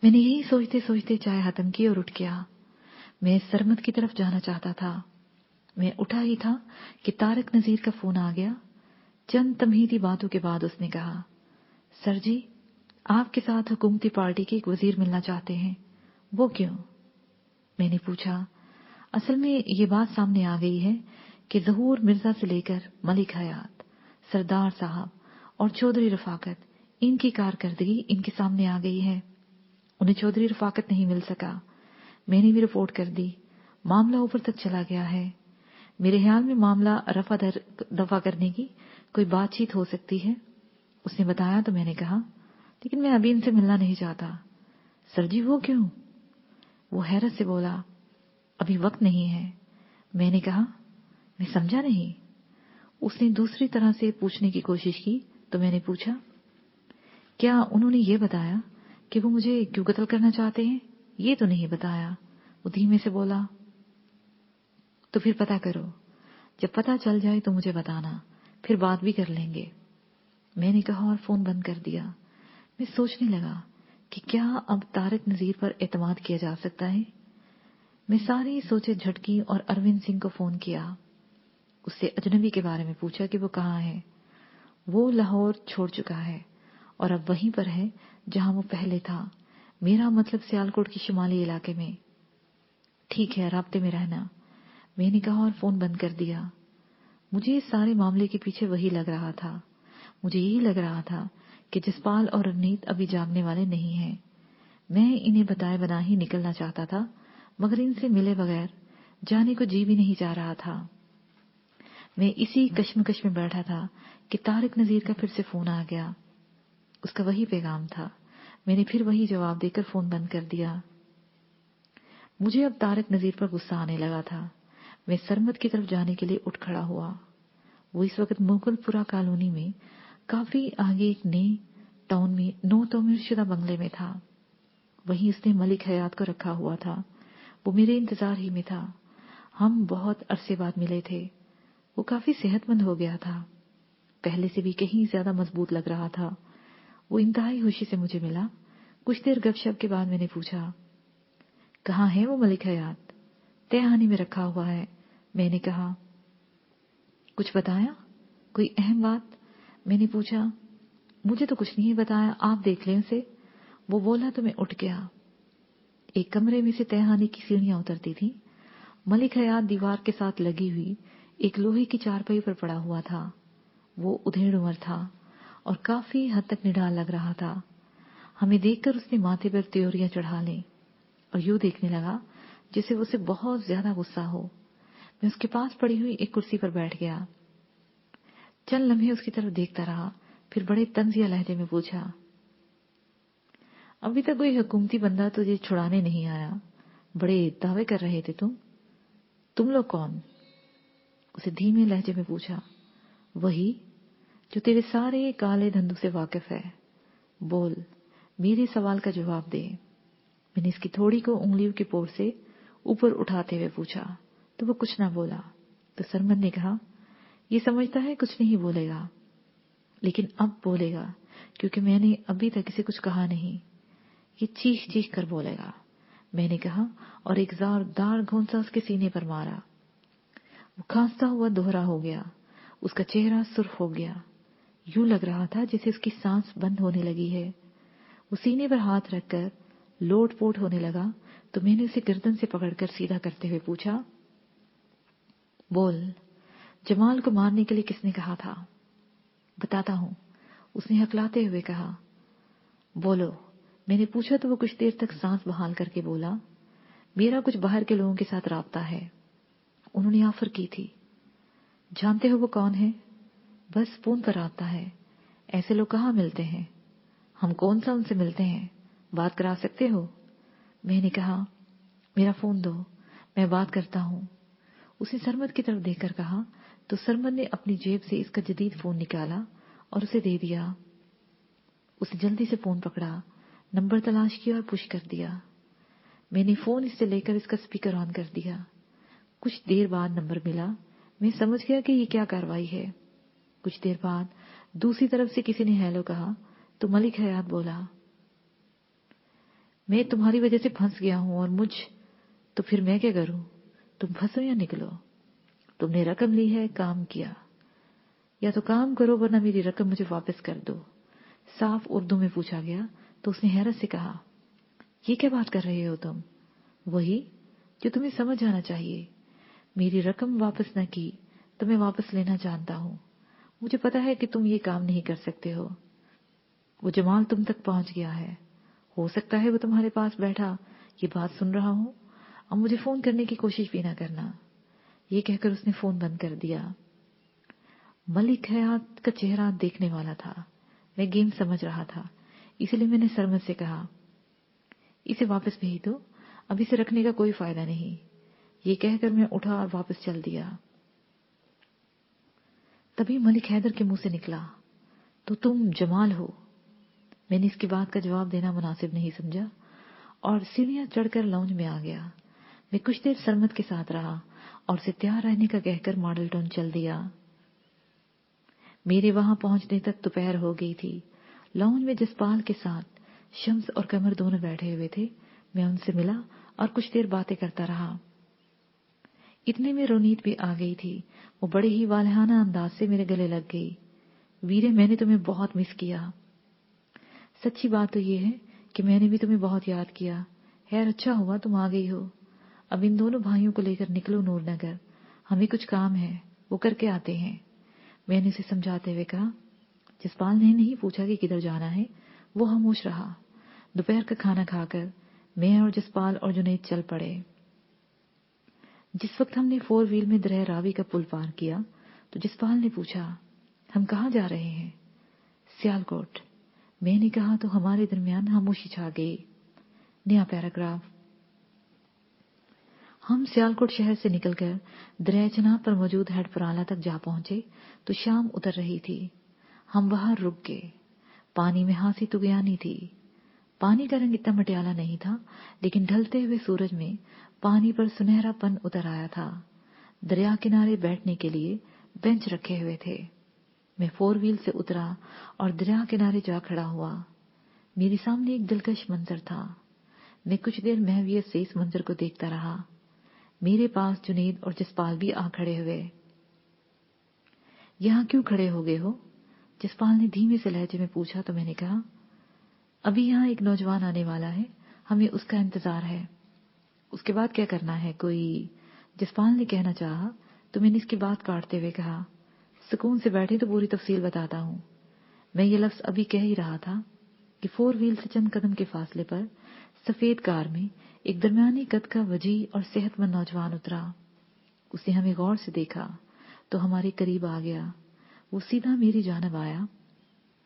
मैंने यही सोचते सोचते चाय खत्म की और उठ गया। मैं सरमद की तरफ जाना चाहता था। मैं उठा ही था कि तारक नजीर का फोन आ गया। चंद तमहीदी बातों के बाद उसने कहा, सर जी, आपके साथ हुकूमती पार्टी के एक वजीर मिलना चाहते हैं। वो क्यों? मैंने पूछा। असल में ये बात सामने आ गई है कि ज़हूर मिर्जा से लेकर मलिक हयात, सरदार साहब और चौधरी रफाकत, इनकी कारकर्दगी इनके सामने आ गई है। उन्हें चौधरी रफाकत नहीं मिल सका। मैंने भी रिपोर्ट कर दी। मामला ऊपर तक चला गया है। मेरे ख्याल में मामला रफा दफा करने की कोई बातचीत हो सकती है। उसने बताया तो मैंने कहा, लेकिन मैं अभी इनसे मिलना नहीं चाहता। सर जी, वो क्यों? वो हैरत से बोला, अभी वक्त नहीं है। मैंने कहा, मैं समझा नहीं। उसने दूसरी तरह से पूछने की कोशिश की तो मैंने पूछा, क्या उन्होंने ये बताया कि वो मुझे क्यों कत्ल करना चाहते हैं? ये तो नहीं बताया। वो धीमे से बोला, तो फिर पता करो। जब पता चल जाए तो मुझे बताना, फिर बात भी कर लेंगे। मैंने कहा और फोन बंद कर दिया। मैं सोचने लगा कि क्या अब तारक नजीर पर एतमाद किया जा सकता है। मैं सारी सोचे झटकी और अरविंद सिंह को फोन किया। उससे अजनबी के बारे में पूछा कि वो कहाँ है। वो लाहौर छोड़ चुका है और अब वहीं पर है जहां वो पहले था, मेरा मतलब सियालकोट के शुमाली इलाके में। ठीक है, राब्ते में रहना, मैंने कहा और फोन बंद कर दिया। मुझे इस सारे मामले के पीछे वही लग रहा था। मुझे यही लग रहा था कि जसपाल और रवनीत अभी जागने वाले नहीं हैं। मैं इन्हें बताए बना ही निकलना चाहता था, मगर इनसे मिले बगैर जाने को जी भी नहीं जा रहा था। मैं इसी कश्मकश में बैठा था कि तारिक नजीर का फिर से फोन आ गया। उसका वही पैगाम था। मैंने फिर वही जवाब देकर फोन बंद कर दिया। मुझे अब तारिक नजीर पर गुस्सा आने लगा था। मैं सरमद की तरफ जाने के लिए उठ खड़ा हुआ। वो इस वक्त मुगलपुरा कॉलोनी में काफी आगे एक नए टाउन में नो तमीर शुदा बंगले में था। वहीं उसने मलिक हयात को रखा हुआ था। वो मेरे इंतजार ही में था। हम बहुत अरसे बाद मिले थे। वो काफी सेहतमंद हो गया था, पहले से भी कहीं ज्यादा मजबूत लग रहा था। वो इंतहाई खुशी से मुझे मिला। कुछ देर गपशप के बाद मैंने पूछा, कहाँ है वो मलिक हयात? तहखाने में रखा हुआ है, मैंने कहा। कुछ बताया? कोई अहम बात? मैंने पूछा। मुझे तो कुछ नहीं बताया, आप देख लें उसे। वो बोला तो मैं उठ गया। एक कमरे में से तहखाने की सीढ़ियां उतरती थी। मलिक हयात दीवार के साथ लगी हुई एक लोहे की चारपाई पर पड़ा हुआ था। वो उधेड़ उम्र था और काफी हद तक निढाल लग रहा था। हमें देखकर उसने माथे पर त्योरियां चढ़ा ली और यूं देखने लगा जैसे उसे बहुत ज्यादा गुस्सा हो। मैं उसके पास पड़ी हुई एक कुर्सी पर बैठ गया। चंद लम्हे उसकी तरफ देखता रहा, फिर बड़े तंजिया लहजे में पूछा, अभी तक कोई हुकूमती बंदा तुझे छुड़ाने नहीं आया? बड़े दावे कर रहे थे तुम लोग कौन? उसे धीमे लहजे में पूछा। वही जो तेरे सारे काले धंधों से वाकिफ है। बोल, मेरे सवाल का जवाब दे। मैंने इसकी थोड़ी को उंगलियों की पोर से ऊपर उठाते हुए पूछा तो वो कुछ ना बोला। तो सरमद ने कहा, ये समझता है कुछ नहीं बोलेगा, लेकिन अब बोलेगा, क्योंकि मैंने अभी तक इसे कुछ कहा नहीं। ये चीख चीख कर बोलेगा, मैंने कहा और एक जोरदार घूंसा उसके सीने पर मारा। वो खांसता हुआ दोहरा हो गया। उसका चेहरा सुर्ख हो गया। यूं लग रहा था जैसे उसकी सांस बंद होने लगी है। वो सीने पर हाथ रखकर लोटपोट होने लगा तो मैंने उसे गर्दन से पकड़कर सीधा करते हुए पूछा, बोल, जमाल को मारने के लिए किसने कहा था? बताता हूं, उसने हकलाते हुए कहा। बोलो, मैंने पूछा तो वो कुछ देर तक सांस बहाल करके बोला, मेरा कुछ बाहर के लोगों के साथ राब्ता है। उन्होंने ऑफर की थी। जानते हो वो कौन है? बस फोन पर आता है। ऐसे लोग कहाँ मिलते हैं? हम कौन सा उनसे मिलते हैं? बात करा सकते हो? मैंने कहा, मेरा फोन दो, मैं बात करता हूँ। उसने सरमद की तरफ देखकर कहा तो सरमद ने अपनी जेब से इसका जदीद फोन निकाला और उसे दे दिया। उसने जल्दी से फोन पकड़ा, नंबर तलाश किया और पुश कर दिया। मैंने फोन इससे लेकर इसका स्पीकर ऑन कर दिया। कुछ देर बाद नंबर मिला। मैं समझ गया कि ये क्या कार्रवाई है। कुछ देर बाद दूसरी तरफ से किसी ने हेलो कहा तो मलिक हयात बोला, میں تمہاری وجہ سے پھنس گیا ہوں اور تو پھر میں کیا کروں؟ تم پھنسو یا نکلو. تم نے رقم لی ہے، کام کیا، یا تو کام کرو ورنہ میری رقم مجھے واپس کر دو. صاف اردو میں پوچھا گیا تو اس نے حیرت سے کہا، یہ کیا بات کر رہے ہو تم؟ وہی جو تمہیں سمجھ جانا چاہیے. میری رقم واپس نہ کی تو میں واپس لینا جانتا ہوں. مجھے پتا ہے کہ تم یہ کام نہیں کر سکتے ہو. وہ جمال تم تک پہنچ گیا ہے. ہو سکتا ہے وہ تمہارے پاس بیٹھا یہ بات سن رہا ہوں. اب مجھے فون کرنے کی کوشش بھی نہ کرنا. یہ کہہ کر اس نے فون بند کر دیا. ملک حیات کا چہرہ دیکھنے والا تھا. میں گیم سمجھ رہا تھا، اسی لیے میں نے سرمد سے کہا، اسے واپس بھیج دو، اب اسے رکھنے کا کوئی فائدہ نہیں. یہ کہہ کر میں اٹھا اور واپس چل دیا. تبھی ملک حیدر کے منہ سے نکلا، تو تم جمال ہو. میں نے اس کی بات کا جواب دینا مناسب نہیں سمجھا اور سیڑھیاں چڑھ کر لاؤنج میں آ گیا. میں کچھ دیر سرمد کے ساتھ رہا اور اسے تیار رہنے کا کہہ کر ماڈل ٹاؤن چل دیا. میرے وہاں پہنچنے تک دوپہر ہو گئی تھی. لاؤنج میں جسپال کے ساتھ شمس اور قمر دونوں بیٹھے ہوئے تھے. میں ان سے ملا اور کچھ دیر باتیں کرتا رہا. اتنے میں رونیت بھی آ گئی تھی. وہ بڑے ہی والہانہ انداز سے میرے گلے لگ گئی. ویرے، میں نے تمہیں بہت مس کیا. سچی بات تو یہ ہے کہ میں نے بھی تمہیں بہت یاد کیا. خیر اچھا ہوا تم آ گئی ہو. اب ان دونوں بھائیوں کو لے کر نکلو نور نگر. ہمیں کچھ کام ہے، وہ کر کے آتے ہیں. میں نے اسے سمجھاتے ہوئے کہا. جسپال نے نہیں پوچھا کہ کدھر جانا ہے. وہ خاموش رہا. دوپہر کا کھانا کھا کر میں اور جسپال اور جنید چل پڑے. جس وقت ہم نے 4 وہیل میں درہ راوی کا پل پار کیا تو جسپال نے پوچھا، ہم کہاں جا رہے ہیں؟ سیالکوٹ. میں نے کہا تو ہمارے درمیان خاموشی چھا گئی. نیا پیراگراف. ہم سیالکوٹ شہر سے نکل کر دریا چناب پر موجود ہیڈ پرالا تک جا پہنچے تو شام اتر رہی تھی. ہم وہاں رک گئے. پانی میں ہانسی تغیانی تھی. پانی کا رنگ اتنا مٹیالہ نہیں تھا، لیکن ڈھلتے ہوئے سورج میں پانی پر سنہرا پن اتر آیا تھا. دریا کنارے بیٹھنے کے لیے بینچ رکھے ہوئے تھے. میں 4 وہیل سے اترا اور دریا کنارے جا کھڑا ہوا. میرے سامنے ایک دلکش منظر تھا. میں کچھ دیر محویت سے اس منظر کو دیکھتا رہا. میرے پاس جنید اور جسپال بھی آ کھڑے ہوئے. یہاں کیوں کھڑے ہو گئے ہو؟ جسپال نے دھیمے سے لہجے میں پوچھا تو میں نے کہا، ابھی یہاں ایک نوجوان آنے والا ہے، ہمیں اس کا انتظار ہے. اس کے بعد کیا کرنا ہے؟ کوئی جسپال نے کہنا چاہا تو میں نے اس کی بات کاٹتے ہوئے کہا، سکون سے بیٹھے تو پوری تفصیل بتاتا ہوں. میں یہ لفظ ابھی کہہ ہی رہا تھا کہ 4 وہیل سے چند قدم کے فاصلے پر سفید کار میں ایک درمیانی قد کا وجیح اور صحت مند نوجوان اترا. اس نے ہمیں غور سے دیکھا تو ہمارے قریب آ گیا. وہ سیدھا میری جانب آیا.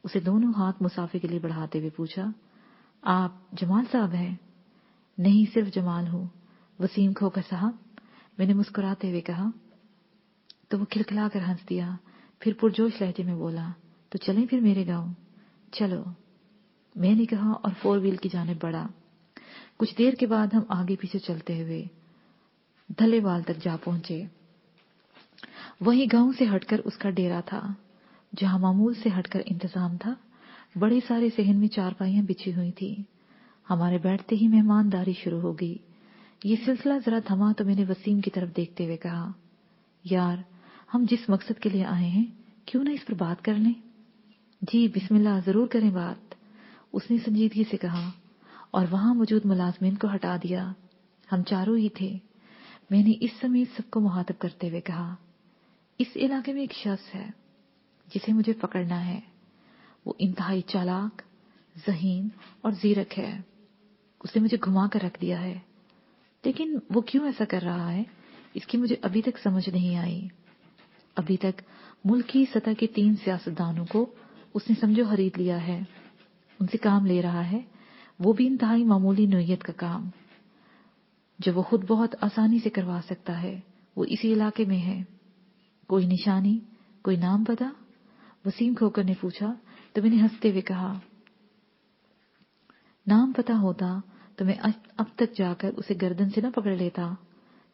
اسے دونوں ہاتھ مسافے کے لیے بڑھاتے ہوئے پوچھا، آپ جمال صاحب ہیں؟ نہیں، صرف جمال ہوں. وسیم کھوکھر صاحب، میں نے مسکراتے ہوئے کہا. تو وہ کھلکھلا کر ہنس دیا، پھر پرجوش لہجے میں بولا، تو چلیں پھر میرے گاؤں. چلو، میں نے کہا اور 4 وہیل کی جانب بڑھا. کچھ دیر کے بعد ہم آگے پیچھے چلتے ہوئے دھلے وال تک جا پہنچے. وہی گاؤں سے ہٹ کر اس کا ڈیرا تھا. جہاں معمول سے ہٹ کر انتظام تھا. بڑے سارے صحن میں چارپائیاں بچھی ہوئی تھی. ہمارے بیٹھتے ہی مہمانداری شروع ہو گئی. یہ سلسلہ ذرا تھما تو میں نے وسیم کی طرف دیکھتے ہوئے کہا، یار، ہم جس مقصد کے لیے آئے ہیں کیوں نہ اس پر بات کر لیں؟ جی بسم اللہ، ضرور کریں بات، اس نے سنجیدگی سے کہا اور وہاں موجود ملازمین کو ہٹا دیا. ہم چاروں ہی تھے. میں نے اس سمیت سب کو مخاطب کرتے ہوئے کہا، اس علاقے میں ایک شخص ہے جسے مجھے پکڑنا ہے. وہ انتہائی چالاک، ذہین اور زیرک ہے. اس نے مجھے گھما کر رکھ دیا ہے، لیکن وہ کیوں ایسا کر رہا ہے اس کی مجھے ابھی تک سمجھ نہیں آئی. ابھی تک ملک کی سطح کے 3 سیاستدانوں کو اس نے سمجھو خرید لیا ہے. ان سے کام لے رہا ہے، وہ بھی انتہائی معمولی نوعیت کا کام جو وہ خود بہت آسانی سے کروا سکتا ہے. وہ اسی علاقے میں ہے. کوئی نشانی، کوئی نام پتہ؟ وسیم کھوکر نے پوچھا تو میں نے ہنستے ہوئے کہا، نام پتہ ہوتا تو میں اب تک جا کر اسے گردن سے نہ پکڑ لیتا.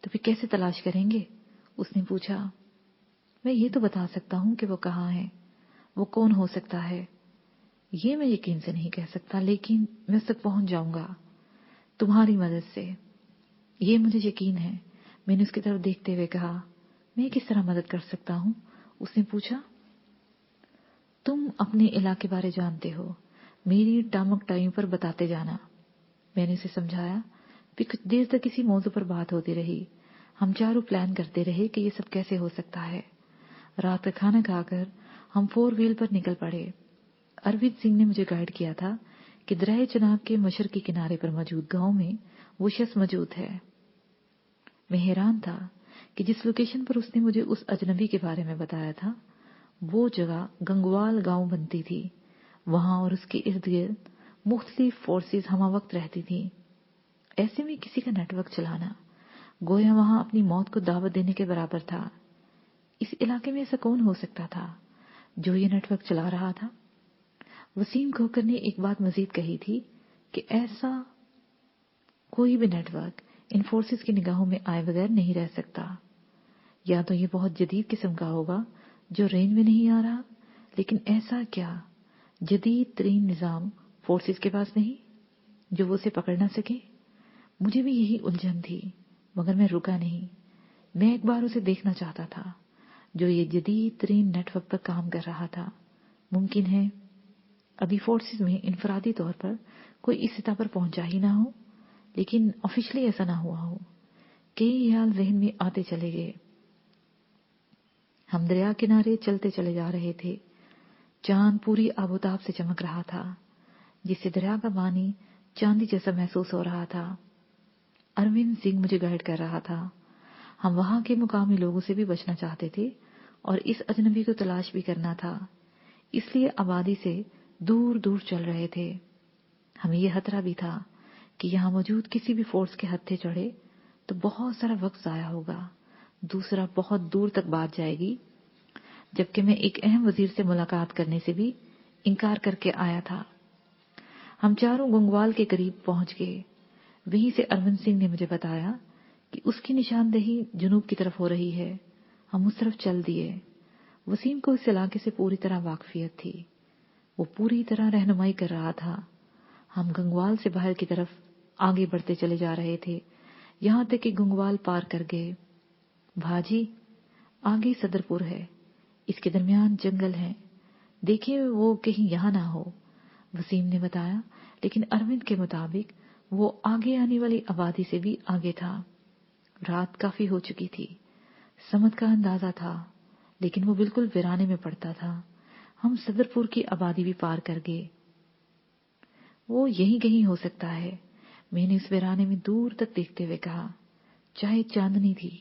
تو پھر کیسے تلاش کریں گے؟ اس نے پوچھا. میں یہ تو بتا سکتا ہوں کہ وہ کہاں ہے. وہ کون ہو سکتا ہے یہ میں یقین سے نہیں کہہ سکتا، لیکن میں اس تک پہنچ جاؤں گا. तुम्हारी मदद से। ये मुझे यकीन है। मैंने उसकी तरफ देखते हुए कहा, मैं किस तरह मदद कर सकता हूँ? उसने पूछा। तुम अपने इलाके बारे जानते हो, मेरी टामक टाइम पर बताते जाना। मैंने उसे समझाया। फिर कुछ देर तक इसी मौजू पर बात होती रही। हम चारों प्लान करते रहे कि ये सब कैसे हो सकता है। रात का खाना खाकर हम 4 व्हील पर निकल पड़े। अरविंद सिंह ने मुझे गाइड किया था कि दरिया चनाब के मशरकी किनारे पर मौजूद गांव में वो शख्स मौजूद है। मैं हैरान था कि जिस लोकेशन पर उसने मुझे उस अजनबी के बारे में बताया था, वो जगह गंगवाल गांव बनती थी। वहां और उसके इर्द गिर्द मुख्तलिफ फोर्सेस हमा वक्त रहती थी। ऐसे में किसी का नेटवर्क चलाना गोया वहां अपनी मौत को दावत देने के बराबर था। इस इलाके में ऐसा कौन हो सकता था जो ये नेटवर्क चला रहा था? वसीम खोकर ने एक बात मजीद कही थी कि ऐसा कोई भी नेटवर्क इन फोर्सेस की निगाहों में आए बगैर नहीं रह सकता। या तो ये बहुत जदीद किस्म का होगा जो रेंज में नहीं आ रहा, लेकिन ऐसा क्या जदीद तरीन निजाम फोर्सेस के पास नहीं जो वो उसे पकड़ ना सके? मुझे भी यही उलझन थी, मगर मैं रुका नहीं। मैं एक बार उसे देखना चाहता था जो ये जदीद तरीन नेटवर्क पर काम कर रहा था। मुमकिन है अभी फोर्सेस में इनफरादी तौर पर कोई इस सतह पर पहुंचा ही ना हो, लेकिन ऑफिशियली ऐसा ना हुआ हो। कई ख्याल जहन में आते चले गए। हम दरिया किनारे चलते चले जा रहे थे। चांद पूरी आबोताब से चमक रहा था, जिससे दरिया का पानी चांदी जैसा महसूस हो रहा था। अरविंद सिंह मुझे गाइड कर रहा था। हम वहां के मुकामी लोगों से भी बचना चाहते थे और इस अजनबी को तलाश भी करना था, इसलिए आबादी से दूर दूर चल रहे थे। हमें यह खतरा भी था कि यहां मौजूद किसी भी फोर्स के हत्थे चढ़े तो बहुत सारा वक्त जाया होगा, दूसरा बहुत दूर तक बात जाएगी, जबकि मैं एक अहम वजीर से मुलाकात करने से भी इनकार करके आया था। हम चारों गंगवाल के करीब पहुंच गए। वहीं से अरविंद सिंह ने मुझे बताया कि उसकी निशानदेही जुनूब की तरफ हो रही है। हम उस तरफ चल दिए। वसीम को इस इलाके से पूरी तरह वाकफियत थी। वो पूरी तरह रहनुमाई कर रहा था। हम गंगवाल से बाहर की तरफ आगे बढ़ते चले जा रहे थे, यहां तक कि गंगवाल पार कर गए। भाजी, आगे सदरपुर है, इसके दरमियान जंगल है, देखिए वो कहीं यहां ना हो, वसीम ने बताया। लेकिन अरविंद के मुताबिक वो आगे आने वाली आबादी से भी आगे था। रात काफी हो चुकी थी। समत का अंदाजा था, लेकिन वो बिल्कुल वीराने में पड़ता था। हम सदरपुर की आबादी भी पार कर गए। वो यहीं कहीं हो सकता है, मैंने इस वीराने में दूर तक देखते हुए कहा। चाहे चांदनी थी,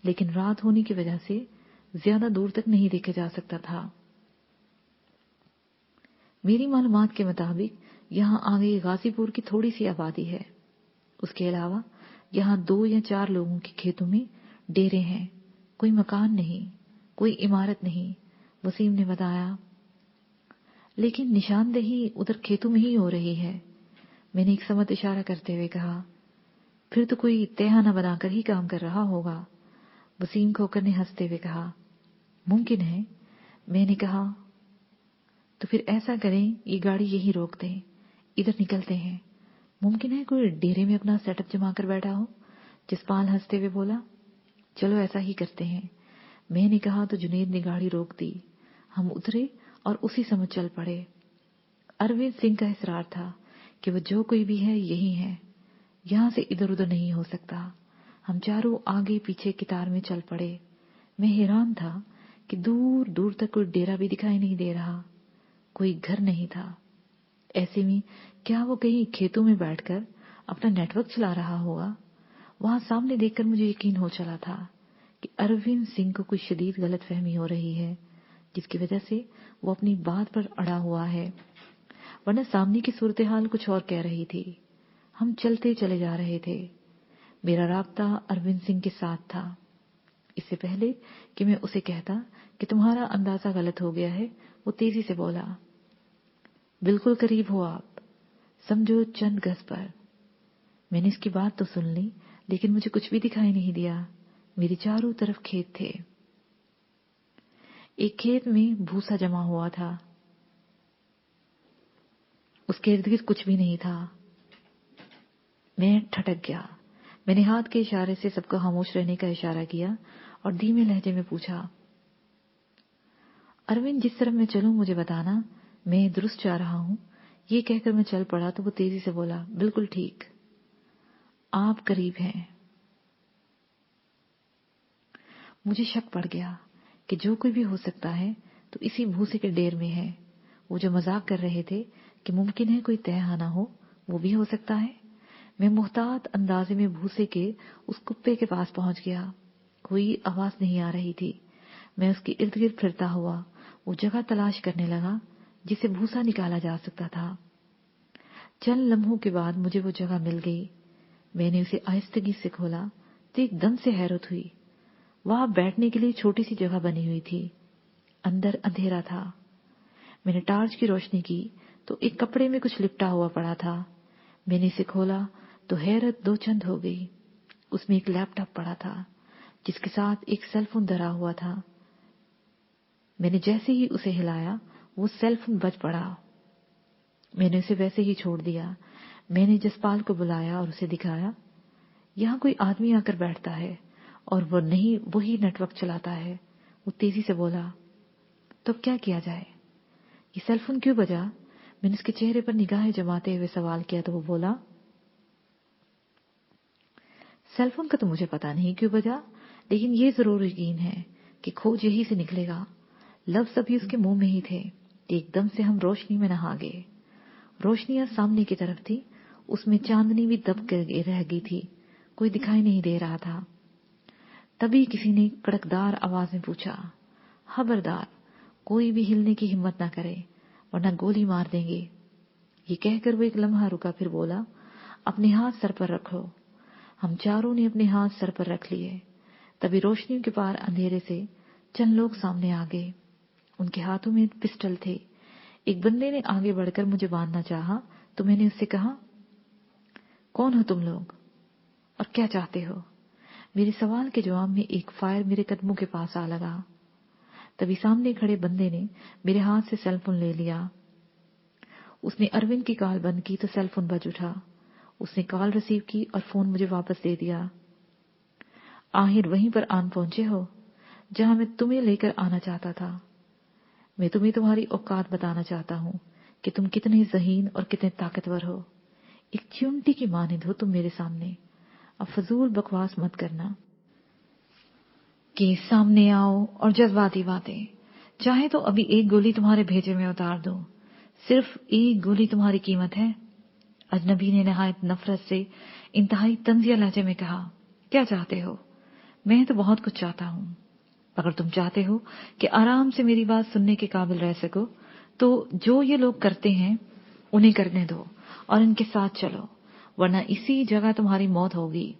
लेकिन रात होने की वजह से ज्यादा दूर तक नहीं देखा जा सकता था। मेरी मालूमात के मुताबिक यहाँ आगे गाजीपुर की थोड़ी सी आबादी है। उसके अलावा यहाँ 2 या 4 लोगों के खेतों में डेरे हैं। कोई मकान नहीं, कोई इमारत नहीं, वसीम ने बताया। लेकिन निशानदेही उधर खेतों में ही हो रही है, मैंने एक समझ इशारा करते हुए कहा। फिर तो कोई तहखाना बनाकर ही काम कर रहा होगा, वसीम खोकर ने हंसते हुए कहा। मुमकिन है, मैंने कहा। तो फिर ऐसा करें, ये गाड़ी यहीं रोक दें, इधर निकलते हैं। मुमकिन है कोई डेरे में अपना सेटअप जमा कर बैठा हो, जसपाल हंसते हुए बोला। चलो ऐसा ही करते हैं, मैंने कहा तो जुनेद ने गाड़ी रोक दी। हम उतरे और उसी समय चल पड़े। अरविंद सिंह का इसरार था कि वो जो कोई भी है यही है, यहां से इधर उधर नहीं हो सकता। हम चारों आगे पीछे कितार में चल पड़े। मैं हैरान था कि दूर दूर तक कोई डेरा भी दिखाई नहीं दे रहा, कोई घर नहीं था। ऐसे में क्या वो कहीं खेतों में बैठकर अपना नेटवर्क चला रहा होगा? वहां सामने देखकर मुझे यकीन हो चला था कि अरविंद सिंह को कुछ शदीद गलतफहमी हो रही है, जिसकी वजह से वो अपनी बात पर अड़ा हुआ है, वरना सामने की सूरत हाल कुछ और कह रही थी। हम चलते चले जा रहे थे। मेरा राब्ता अरविंद सिंह के साथ था। इससे पहले कि मैं उसे कहता कि तुम्हारा अंदाजा गलत हो गया है, वो तेजी से बोला। बिल्कुल करीब हो आप, समझो चंद गज पर। मैंने इसकी बात तो सुन ली, लेकिन मुझे कुछ भी दिखाई नहीं दिया। मेरे चारों तरफ खेत थे। एक खेत में भूसा जमा हुआ था, उसके इर्द गिर्द कुछ भी नहीं था। मैं ठटक गया। मैंने हाथ के इशारे से सबको खामोश रहने का इशारा किया और धीमे लहजे में पूछा, अरविंद, जिस तरफ मैं चलूं मुझे बताना, मैं दुरुस्त जा रहा हूं। ये कहकर मैं चल पड़ा तो वो तेजी से बोला, बिल्कुल ठीक, आप करीब हैं। मुझे शक पड़ गया कि जो कोई भी हो सकता है तो इसी भूसे के डेर में है। वो जो मजाक कर रहे थे कि मुमकिन है कोई तहखाना हो, वो भी हो सकता है। मैं मुहतात अंदाजे में भूसे के उस कुप्पे के पास पहुंच गया। कोई आवाज नहीं आ रही थी। मैं उसके इर्द गिर्द फिरता हुआ वो जगह तलाश करने लगा जिसे भूसा निकाला जा सकता था। चंद लम्हों के बाद मुझे वो जगह मिल गई। मैंने उसे आहिस्तगी से खोला तो एकदम से हैरत हुई। वहां बैठने के लिए छोटी सी जगह बनी हुई थी। अंदर अंधेरा था। मैंने टार्च की रोशनी की तो एक कपड़े में कुछ लिपटा हुआ पड़ा था। मैंने इसे खोला तो हैरत दो चंद हो गई। उसमें एक लैपटॉप पड़ा था जिसके साथ एक सेल फोन धरा हुआ था। मैंने जैसे ही उसे हिलाया वो सेल फोन बज पड़ा। मैंने उसे वैसे ही छोड़ दिया। मैंने जसपाल को बुलाया और उसे दिखाया, यहाँ कोई आदमी आकर बैठता है और वो नहीं वही नेटवर्क चलाता है। वो तेजी से बोला, तो क्या किया जाए? ये सेल फोन क्यों बजा? मैंने उसके चेहरे पर निगाहें जमाते हुए सवाल किया तो वो बोला, सेल फोन का तो मुझे पता नहीं क्यों बजा, लेकिन ये जरूर यकीन है कि खोज यही से निकलेगा। लफ्ज अभी उसके मुंह में ही थे कि एकदम से हम रोशनी में नहा गए। रोशनियां सामने की तरफ थी, उसमें चांदनी भी दब कर रह गई थी। कोई दिखाई नहीं दे रहा था। तभी किसी ने कड़कदार आवाज में पूछा, खबरदार, कोई भी हिलने की हिम्मत ना करे वरना गोली मार देंगे। ये कहकर वो एक लम्हा रुका, फिर बोला, अपने हाथ सर पर रखो। हम चारों ने अपने हाथ सर पर रख लिए। तभी रोशनियों के पार अंधेरे से चंद लोग सामने आ गए। उनके हाथों में पिस्टल थे। एक बंदे ने आगे बढ़कर मुझे बांधना चाहा तो मैंने उससे कहा, कौन हो तुम लोग और क्या चाहते हो? मेरे सवाल के जवाब में एक फायर मेरे कदमों के पास आ लगा। तभी सामने खड़े बंदे ने मेरे हाथ से सेल फोन ले लिया। उसने अरविंद की कॉल बंद की तो सेल फोन बज उठा। उसने कॉल रिसीव की और फोन मुझे वापस दे दिया। आखिर वहीं पर आन पहुंचे हो जहां मैं तुम्हें लेकर आना चाहता था। मैं तुम्हें तुम्हारी औकात बताना चाहता हूं कि तुम कितने ज़हीन और कितने ताकतवर हो। एक चिमटी की मानिंद हो तुम मेरे सामने। अब फजूल बकवास मत करना कि सामने आओ और जज्बाती बातें। चाहे तो अभी एक गोली तुम्हारे भेजे में उतार दो। सिर्फ एक गोली तुम्हारी कीमत है। अजनबी ने नहायत नफरत से इंतहाई तंजिया लहजे में कहा, क्या चाहते हो? मैं तो बहुत कुछ चाहता हूं। अगर तुम चाहते हो कि आराम से मेरी बात सुनने के काबिल रह सको तो जो ये लोग करते हैं उन्हें करने दो और इनके साथ चलो, वरना इसी जगह तुम्हारी मौत होगी।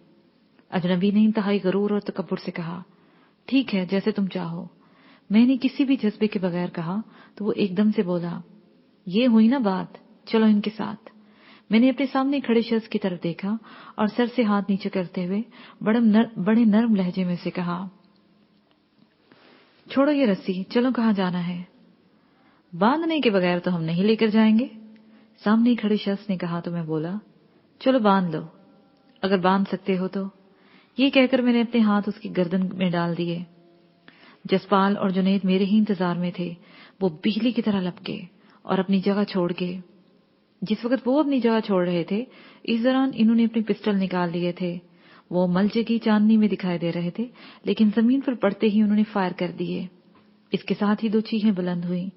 अजनबी ने इंतहाई गरूर और तकब्बुर से कहा, ठीक है, जैसे तुम चाहो। मैंने किसी भी जज्बे के बगैर कहा तो वो एकदम से बोला, ये हुई ना बात, चलो इनके साथ। मैंने अपने सामने खड़े शख्स की तरफ देखा और सर से हाथ नीचे करते हुए बड़े नर्म लहजे में से कहा, छोड़ो ये रस्सी, चलो कहाँ जाना है? बांधने के बगैर तो हम नहीं लेकर जाएंगे। सामने खड़े शख्स ने कहा तो मैं बोला, चलो बांध लो, अगर बांध सकते हो तो। ये कहकर मैंने अपने हाथ उसकी गर्दन में डाल दिए। जसपाल और जुनैद मेरे ही इंतजार में थे। वो बिजली की तरह लपके और अपनी जगह छोड़ के। जिस वक्त वो अपनी जगह छोड़ रहे थे, इस दौरान इन्होंने अपने पिस्टल निकाल लिए थे। वो मलचे की चांदनी में दिखाई दे रहे थे, लेकिन जमीन पर पड़ते ही उन्होंने फायर कर दिए। इसके साथ ही दो चीखें बुलंद हुई।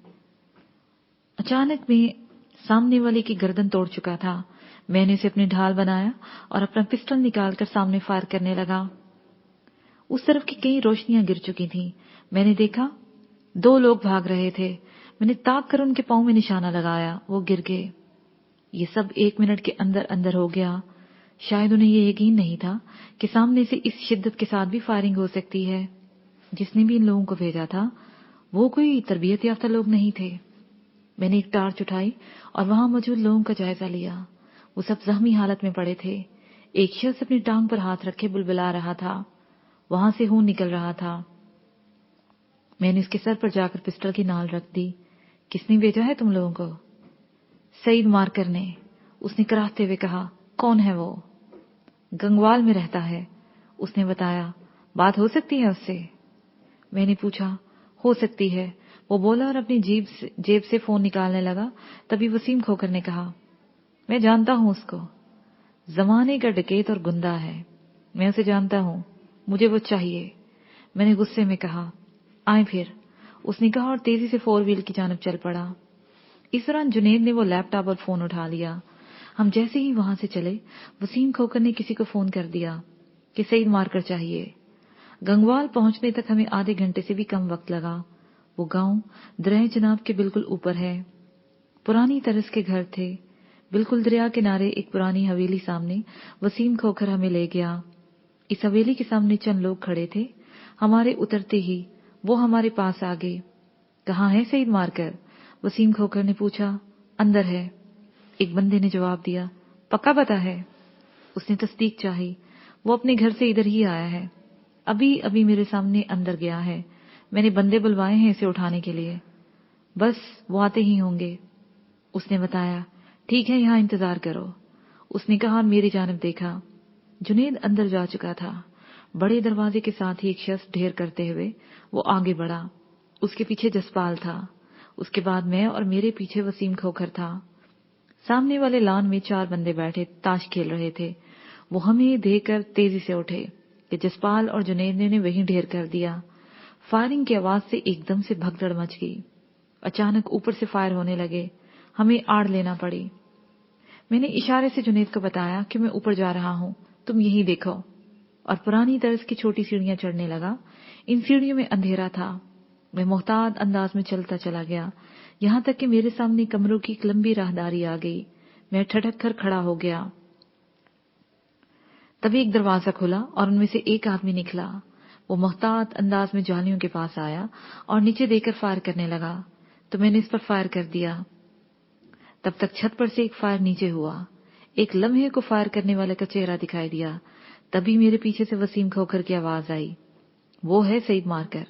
अचानक में सामने वाले की गर्दन तोड़ चुका था। मैंने उसे अपनी ढाल बनाया और अपना पिस्टल निकालकर सामने फायर करने लगा। उस तरफ की कई रोशनियां गिर चुकी थीं। मैंने देखा दो लोग भाग रहे थे। मैंने ताक कर उनके पांव में निशाना लगाया, वो गिर गए। ये सब 1 मिनट के अंदर अंदर हो गया। शायद उन्हें ये यकीन नहीं था कि सामने से इस शिद्दत के साथ भी फायरिंग हो सकती है। जिसने भी इन लोगों को भेजा था वो कोई तरबियत याफ्ता लोग नहीं थे। मैंने एक टार्च उठाई और वहां मौजूद लोगों का जायजा लिया। वो सब जख्मी हालत में पड़े थे। एक शख्स अपनी टांग पर हाथ रखे बुलबुला रहा था। वहां से खून निकल रहा था। मैंने उसके सर पर जाकर पिस्टल की नाल रख दी। किसने भेजा है तुम लोगों को? सईद मार्कर ने। उसने कराहते हुए कहा, कौन है वो? गंगवाल में रहता है। उसने बताया। बात हो सकती है उससे? मैंने पूछा। हो सकती है, वो बोला और अपनी जेब से फोन निकालने लगा। तभी वसीम खोकर ने कहा, मैं जानता हूं उसको, जमाने का डकैत और गुंडा है, मैं उसे जानता हूं, मुझे वो चाहिए। मैंने गुस्से में कहा, आए फिर। उसने कहा और तेजी से 4 व्हील की जानब चल पड़ा। इस दौरान जुनेद ने वो लैपटॉप और फोन उठा लिया। हम जैसे ही वहां से चले, वसीम खोकर ने किसी को फोन कर दिया कि सईद मार्कर चाहिए। गंगवाल पहुंचने तक हमें आधे घंटे से भी कम वक्त लगा। वो गांव दरिया जनाब के बिल्कुल ऊपर है। पुरानी तरस के घर थे। बिल्कुल दरिया किनारे एक पुरानी हवेली सामने वसीम खोकर हमें ले गया। इस हवेली के सामने चंद लोग खड़े थे। हमारे उतरते ही वो हमारे पास आ गए। कहाँ है सईद मार्कर? वसीम खोकर ने पूछा। अंदर है, एक बंदे ने जवाब दिया। पक्का पता है? उसने तस्दीक चाही। वो अपने घर से इधर ही आया है, अभी अभी मेरे सामने अंदर गया है। मैंने बंदे बुलवाए हैं इसे उठाने के लिए, बस वो आते ही होंगे। उसने बताया। ठीक है, यहां इंतजार करो, उसने कहा और मेरी जानिब देखा। जुनेद अंदर जा चुका था। बड़े दरवाजे के साथ ही एक शख्स ढेर करते हुए वो आगे बढ़ा। उसके पीछे जसपाल था। उसके बाद मैं और मेरे पीछे वसीम खोकर था। सामने वाले लान में 4 बंदे बैठे ताश खेल रहे थे। वो हमें देखकर तेजी से उठे कि जसपाल और जुनेद ने वहीं ढेर कर दिया। फायरिंग की आवाज से एकदम से भगदड़ मच गई। अचानक ऊपर से फायर होने लगे। हमें आड़ लेना पड़ी। मैंने इशारे से जुनेद को बताया कि मैं ऊपर जा रहा हूं, तुम यहीं देखो, और पुरानी तरस की छोटी सीढ़ियां चढ़ने लगा। इन सीढ़ियों में अंधेरा था। मैं मोहतात अंदाज में चलता चला गया, यहां तक कि मेरे सामने कमरों की एक लंबी राहदारी आ गई। मैं ठठक कर खड़ा हो गया। तभी एक दरवाजा खुला और उनमें से एक आदमी निकला। वो मोहतात अंदाज में जालियों के पास आया और नीचे देकर फायर करने लगा, तो मैंने इस पर फायर कर दिया। तब तक छत पर से एक फायर नीचे हुआ। एक लम्हे को फायर करने वाले का चेहरा दिखाई दिया। तभी मेरे पीछे से वसीम खोकर की आवाज आई, वो है सईद मार्कर।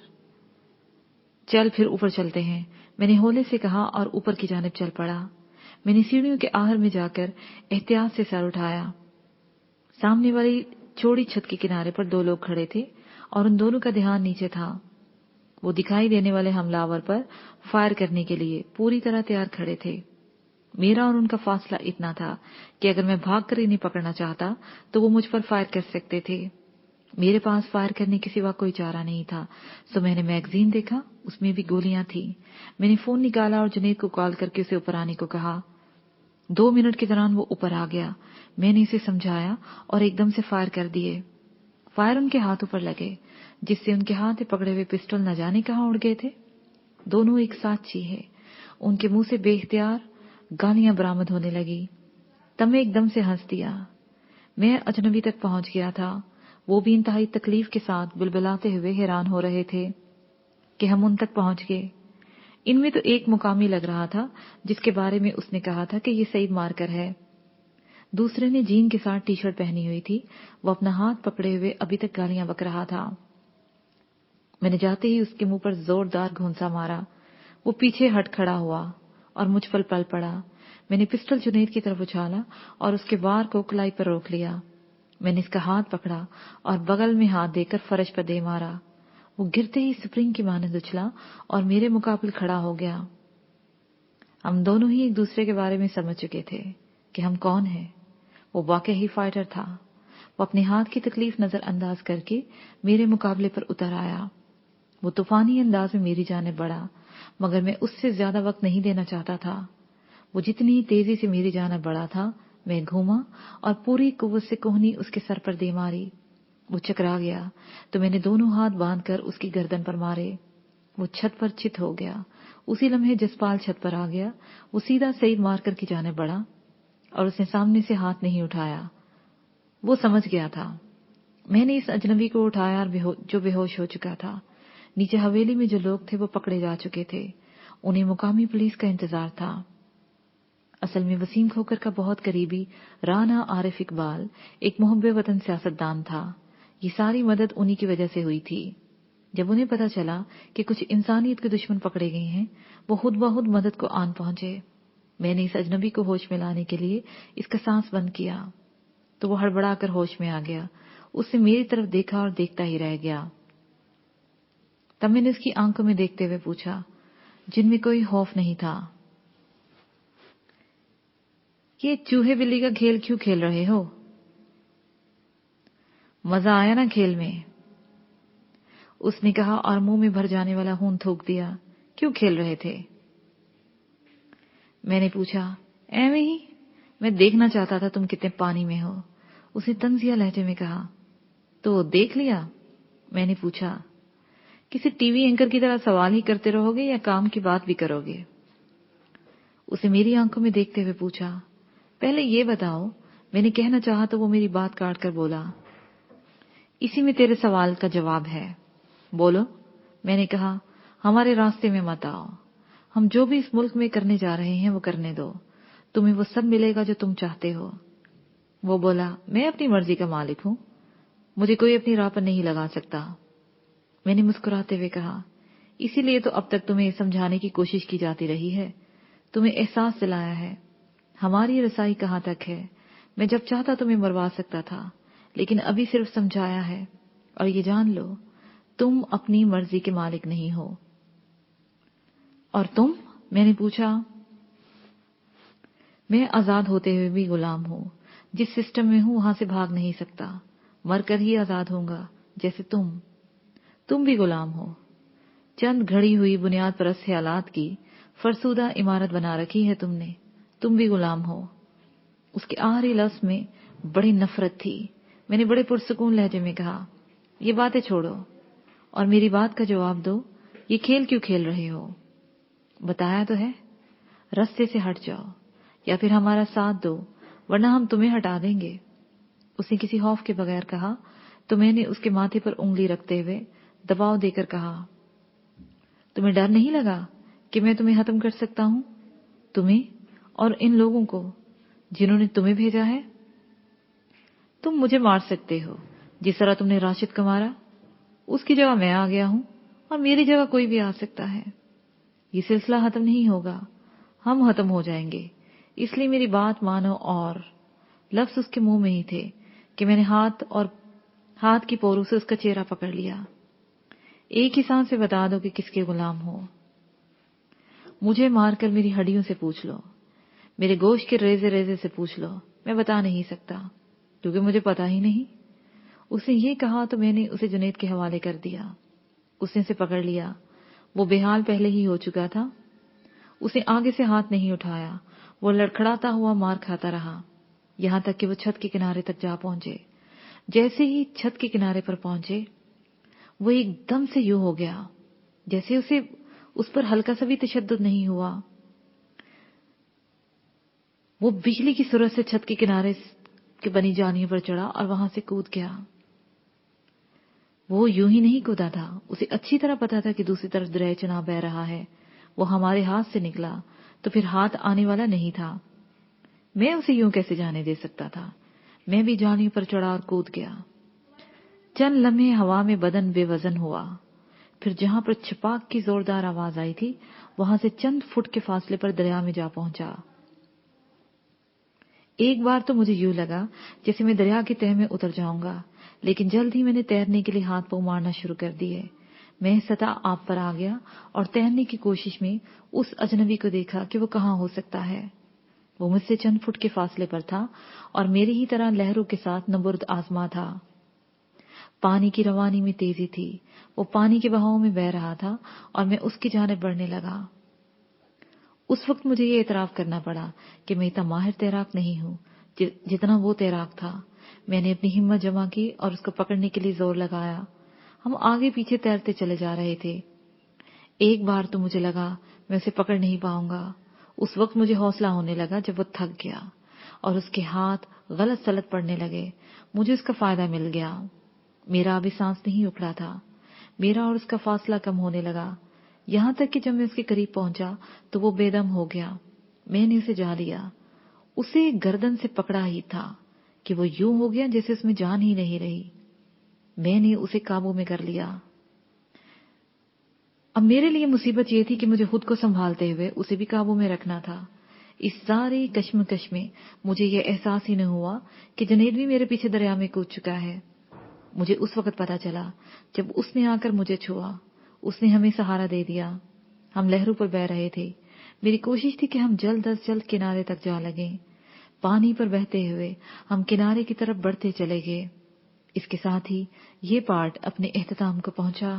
चल फिर ऊपर चलते हैं, मैंने होले से कहा और ऊपर की जानिब चल पड़ा। मैंने सीढ़ियों के आहर में जाकर एहतियात से सर उठाया। सामने वाली चौड़ी छत के किनारे पर 2 लोग खड़े थे और उन दोनों का ध्यान नीचे था। वो दिखाई देने वाले हमलावर पर फायर करने के लिए पूरी तरह तैयार खड़े थे। मेरा और उनका फासला इतना था कि अगर मैं भागकर इन्हें पकड़ना चाहता तो वो मुझ पर फायर कर सकते थे। मेरे पास फायर करने के सिवा कोई चारा नहीं था, तो मैंने मैगजीन देखा, उसमें भी गोलियां थी। मैंने फोन निकाला और जुनेद को कॉल करके उसे ऊपर आने को कहा। 2 मिनट के दौरान वो ऊपर आ गया। मैंने इसे समझाया और एकदम से फायर कर दिए। फायर उनके हाथों पर लगे, जिससे उनके हाथ में पकड़े हुए पिस्टल न जाने कहां उड़ गए थे। दोनों एक साथ चीखे। उनके मुंह से बेख्तियार गालियां बरामद होने लगी। तब मैं एकदम से हंस दिया। मैं अजनबी तक पहुंच गया था। वो भी इंतहाई तकलीफ के साथ बुलबुलाते हुए हैरान हो रहे थे कि हम उन तक पहुंच गए। इनमें तो एक मुकामी लग रहा था जिसके बारे में उसने कहा था कि ये सईद मार्कर है। दूसरे ने जीन के साथ टी शर्ट पहनी हुई थी। वो अपना हाथ पकड़े हुए अभी तक गालियां बक रहा था। मैंने जाते ही उसके मुंह पर जोरदार घूंसा मारा। वो पीछे हट खड़ा हुआ और मुझ पर पल पड़ा। मैंने पिस्टल जुनेद की तरफ उछाला और उसके वार को कलाई पर रोक लिया। मैंने इसका हाथ पकड़ा और बगल में हाथ देकर फर्श पर दे मारा। वो गिरते ही स्प्रिंग की मानद उछला और मेरे मुकाबिल खड़ा हो गया। हम दोनों ही एक दूसरे के बारे में समझ चुके थे कि हम कौन हैं। वो वाकई ही फाइटर था। वो अपने हाथ की तकलीफ नजरअंदाज करके मेरे मुकाबले पर उतर आया। वो तूफानी अंदाज में मेरी जानिब बढ़ा, मगर मैं उससे ज्यादा वक्त नहीं देना चाहता था। वो जितनी तेजी से मेरी जानिब बढ़ा था, मैं घूमा और पूरी कुव्वत से कोहनी उसके सर पर दे मारी। वो चकरा गया तो मैंने दोनों हाथ बांधकर उसकी गर्दन पर मारे। वो छत पर चित हो गया। उसी लम्हे जसपाल छत पर आ गया। वो सीधा सईद मार्कर की जानिब बढ़ा और उसने सामने से हाथ नहीं उठाया। वो समझ गया था। मैंने इस अजनबी को उठाया और जो बेहोश हो चुका था। नीचे हवेली में जो लोग थे वो पकड़े जा चुके थे। उन्हें मुकामी पुलिस का इंतजार था। असल में वसीम खोकर का बहुत करीबी राना आरिफ इकबाल एक मुहब्बे वतन सियासतदान था। ये सारी मदद उन्हीं की वजह से हुई थी। जब उन्हें पता चला कि कुछ इंसानियत के दुश्मन पकड़े गए हैं, वो खुद ब खुद मदद को आन पहुंचे। मैंने इस अजनबी को होश में लाने के लिए इसका सांस बंद किया। تو وہ ہڑبڑا کر ہوش میں آ گیا. اس نے میری طرف دیکھا اور دیکھتا ہی رہ گیا. تب میں نے اس کی آنکھوں میں دیکھتے ہوئے پوچھا جن میں کوئی خوف نہیں تھا, یہ چوہے بلی کا کھیل کیوں کھیل رہے ہو؟ مزہ آیا نا کھیل میں؟ اس نے کہا اور منہ میں بھر جانے والا خون تھوک دیا. کیوں کھیل رہے تھے؟ میں نے پوچھا. ایویں ہی, میں دیکھنا چاہتا تھا تم کتنے پانی میں ہو. اس نے طنزیہ لہجے میں کہا. تو دیکھ لیا؟ میں نے پوچھا. کسی ٹی وی اینکر کی طرح سوال ہی کرتے رہو گے یا کام کی بات بھی کرو گے؟ اسے میری آنکھوں میں دیکھتے ہوئے پوچھا. پہلے یہ بتاؤ. میں نے کہنا چاہا تو وہ میری بات کاٹ کر بولا. اسی میں تیرے سوال کا جواب ہے. بولو. میں نے کہا. ہمارے راستے میں مت آؤ. ہم جو بھی اس ملک میں کرنے جا رہے ہیں وہ کرنے دو. تمہیں وہ سب ملے گا جو تم چاہتے ہو. وہ بولا. میں اپنی مرضی کا مالک ہوں, مجھے کوئی اپنی راہ پر نہیں لگا سکتا. میں نے مسکراتے ہوئے کہا. اسی لیے تو اب تک تمہیں سمجھانے کی کوشش کی جاتی رہی ہے, تمہیں احساس دلایا ہے. ہماری رسائی کہاں تک ہے؟ میں جب چاہتا تمہیں مروا سکتا تھا, لیکن ابھی صرف سمجھایا ہے. اور یہ جان لو, تم اپنی مرضی کے مالک نہیں ہو. اور تم؟ میں نے پوچھا. میں آزاد ہوتے ہوئے بھی غلام ہوں. جس سسٹم میں ہوں وہاں سے بھاگ نہیں سکتا. مر کر ہی آزاد ہوں گا, جیسے تم بھی غلام ہو. چند گھڑی ہوئی بنیاد پرست خیالات کی فرسودہ عمارت بنا رکھی ہے تم نے. تم بھی غلام ہو. اس کے آخری لفظ میں بڑی نفرت تھی. میں نے بڑے پرسکون لہجے میں کہا. یہ باتیں چھوڑو اور میری بات کا جواب دو. یہ کھیل کیوں کھیل رہے ہو؟ بتایا تو ہے. رستے سے ہٹ جاؤ یا پھر ہمارا ساتھ دو, ورنہ ہم تمہیں ہٹا دیں گے. اس نے کسی خوف کے بغیر کہا تو میں نے اس کے ماتھے پر انگلی رکھتے ہوئے دباؤ دے کر کہا. تمہیں ڈر نہیں لگا کہ میں تمہیں ختم کر سکتا ہوں؟ تمہیں اور ان لوگوں کو جنہوں نے تمہیں بھیجا ہے. تم مجھے مار سکتے ہو جس طرح تم نے راشد کو مارا. اس کی جگہ میں آ گیا ہوں اور میری جگہ کوئی بھی آ سکتا ہے. یہ سلسلہ ختم نہیں ہوگا, ہم ختم ہو جائیں گے. اس لیے میری بات مانو. اور لفظ اس کے منہ میں ہی تھے کہ میں نے ہاتھ کی پوروں سے اس کا چہرہ پکڑ لیا. ایک ہی سانس سے بتا دو کہ کس کے غلام ہو. مجھے مار کر میری ہڈیوں سے پوچھ لو, میرے گوشت کے ریزے ریزے سے پوچھ لو. میں بتا نہیں سکتا کیونکہ مجھے پتا ہی نہیں. اس نے یہ کہا تو میں نے اسے جنید کے حوالے کر دیا. اس نے اسے پکڑ لیا. وہ بے حال پہلے ہی ہو چکا تھا. اس نے آگے سے ہاتھ نہیں اٹھایا. وہ لڑکھڑاتا ہوا مار کھاتا رہا یہاں تک کہ وہ چھت کے کنارے تک جا پہنچے. جیسے ہی چھت کے کنارے پر پہنچے وہ ایک دم سے یوں ہو گیا جیسے اسے اس پر ہلکا سا بھی تشدد نہیں ہوا. وہ بجلی کی سرعت سے چھت کے کنارے کے بنی جانیوں پر چڑھا اور وہاں سے کود گیا. وہ یوں ہی نہیں کودا تھا. اسے اچھی طرح پتا تھا کہ دوسری طرف دریا چناب بہ رہا ہے. وہ ہمارے ہاتھ سے نکلا تو پھر ہاتھ آنے والا نہیں تھا. میں اسے یوں کیسے جانے دے سکتا تھا. میں بھی جانیوں پر چڑھا اور کود گیا. چند لمحے ہوا میں بدن بے وزن ہوا. پھر جہاں پر چھپاک کی زوردار آواز آئی تھی وہاں سے چند فٹ کے فاصلے پر دریا میں جا پہنچا. ایک بار تو مجھے یوں لگا جیسے میں دریا کی تہہ میں اتر جاؤں گا, لیکن جلد ہی میں نے تیرنے کے لیے ہاتھ پاؤں مارنا شروع کر دیے. میں سطح آب پر آ گیا اور تیرنے کی کوشش میں اس اجنبی کو دیکھا کہ وہ کہاں ہو سکتا ہے. وہ مجھ سے چند فٹ کے فاصلے پر تھا اور میری ہی طرح لہروں کے ساتھ نبرد آزما تھا. پانی کی روانی میں تیزی تھی. وہ پانی کے بہاؤ میں بہ رہا تھا اور میں اس کی جانب بڑھنے لگا. اس وقت مجھے یہ اعتراف کرنا پڑا کہ میں اتنا ماہر تیراک نہیں ہوں جتنا وہ تیراک تھا. میں نے اپنی ہمت جمع کی اور اس کو پکڑنے کے لیے زور لگایا. ہم آگے پیچھے تیرتے چلے جا رہے تھے. ایک بار تو مجھے لگا میں اسے پکڑ نہیں پاؤں گا. اس وقت مجھے حوصلہ ہونے لگا جب وہ تھک گیا اور اس کے ہاتھ غلط سلط پڑنے لگے. مجھے اس کا فائدہ مل گیا. میرا ابھی سانس نہیں اکھڑا تھا. میرا اور اس کا فاصلہ کم ہونے لگا یہاں تک کہ جب میں اس کے قریب پہنچا تو وہ بے دم ہو گیا. میں نے اسے جا لیا. اسے گردن سے پکڑا ہی تھا کہ وہ یوں ہو گیا جیسے اس میں جان ہی نہیں رہی. میں نے اسے قابو میں کر لیا. اب میرے لیے مصیبت یہ تھی کہ مجھے خود کو سنبھالتے ہوئے اسے بھی قابو میں رکھنا تھا. اس ساری کشمکش میں مجھے یہ احساس ہی نہ ہوا کہ جنید بھی میرے پیچھے دریا میں کود چکا ہے۔ مجھے اس وقت پتا چلا جب اس نے آ کر مجھے چھوا۔ اس نے ہمیں سہارا دے دیا۔ ہم لہروں پر بہہ رہے تھے۔ میری کوشش تھی کہ ہم جلد از جلد کنارے تک جا لگیں۔ پانی پر بہتے ہوئے ہم کنارے کی طرف بڑھتے چلے گئے۔ اس کے ساتھ ہی یہ پارٹ اپنے اختتام کو پہنچا۔